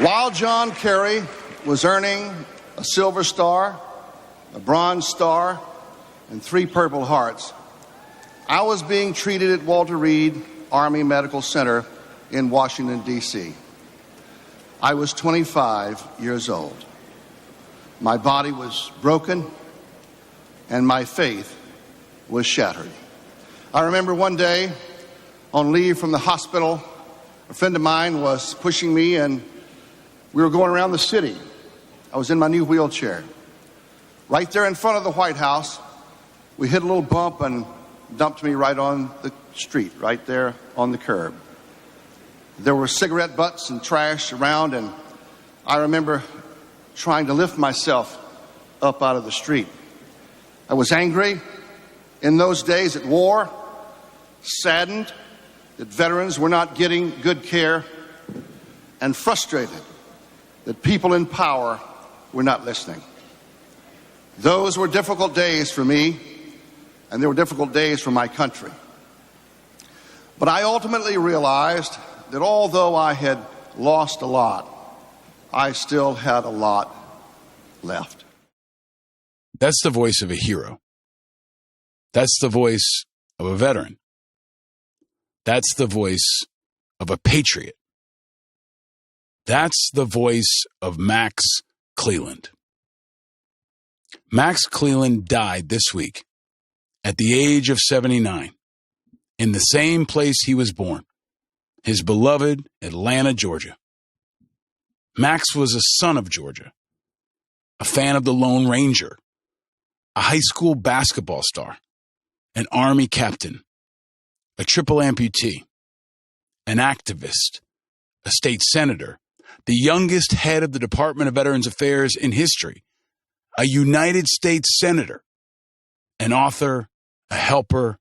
While John Kerry was earning a Silver Star, a Bronze Star, and 3 Purple Hearts, I was being treated at Walter Reed Army Medical Center in Washington, D.C. I was 25 years old. My body was broken, and my faith was shattered. I remember one day, on leave from the hospital, a friend of mine was pushing me, and we were going around the city. I was in my new wheelchair. Right there in front of the White House, we hit a little bump and dumped me right on the street, right there on the curb. There were cigarette butts and trash around, and I remember trying to lift myself up out of the street. I was angry in those days at war, saddened that veterans were not getting good care, and frustrated that people in power were not listening. Those were difficult days for me, and they were difficult days for my country. But I ultimately realized that although I had lost a lot, I still had a lot left. That's the voice of a hero. That's the voice of a veteran. That's the voice of a patriot. That's the voice of Max Cleland. Max Cleland died this week at the age of 79 in the same place he was born, his beloved Atlanta, Georgia. Max was a son of Georgia, a fan of the Lone Ranger, a high school basketball star, an Army captain, a triple amputee, an activist, a state senator, the youngest head of the Department of Veterans Affairs in history, a United States senator, an author, a helper,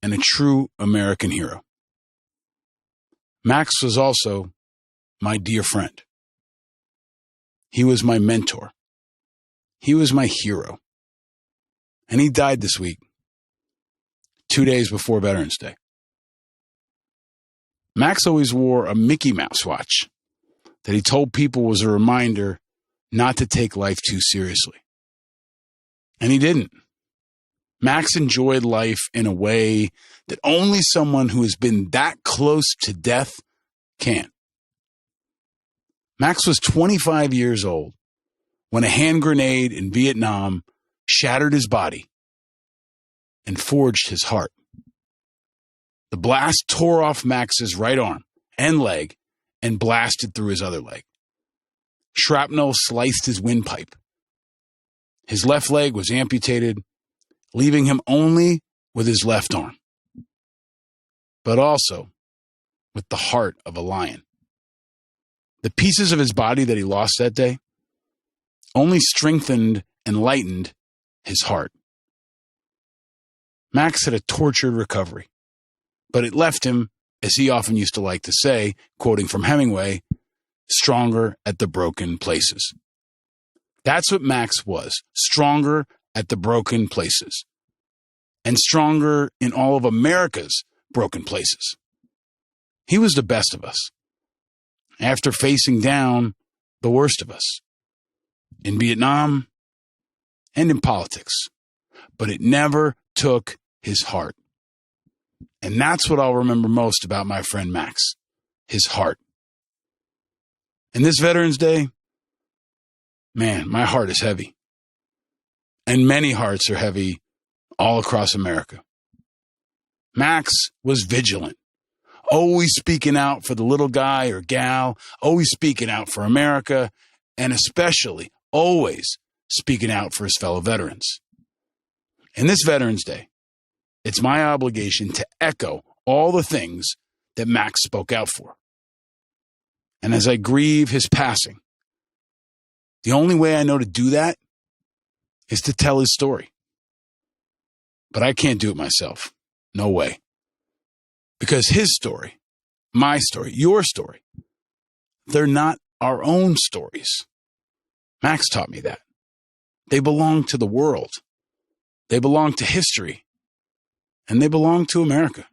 and a true American hero. Max was also my dear friend. He was my mentor. He was my hero. And he died this week, 2 days before Veterans Day. Max always wore a Mickey Mouse watch that he told people was a reminder not to take life too seriously. And he didn't. Max enjoyed life in a way that only someone who has been that close to death can. Max was 25 years old when a hand grenade in Vietnam shattered his body and forged his heart. The blast tore off Max's right arm and leg and blasted through his other leg. Shrapnel sliced his windpipe. His left leg was amputated, leaving him only with his left arm, but also with the heart of a lion. The pieces of his body that he lost that day only strengthened and lightened his heart. Max had a tortured recovery, but it left him, as he often used to like to say, quoting from Hemingway, stronger at the broken places. That's what Max was, stronger at the broken places, and stronger in all of America's broken places. He was the best of us, after facing down the worst of us, in Vietnam and in politics, but it never took his heart. And that's what I'll remember most about my friend Max, his heart. And this Veterans Day, man, my heart is heavy. And many hearts are heavy all across America. Max was vigilant, always speaking out for the little guy or gal, always speaking out for America, and especially always speaking out for his fellow veterans. And this Veterans Day, it's my obligation to echo all the things that Max spoke out for. And as I grieve his passing, the only way I know to do that is to tell his story. But I can't do it myself. No way. Because his story, my story, your story, they're not our own stories. Max taught me that. They belong to the world. They belong to history. And they belong to America.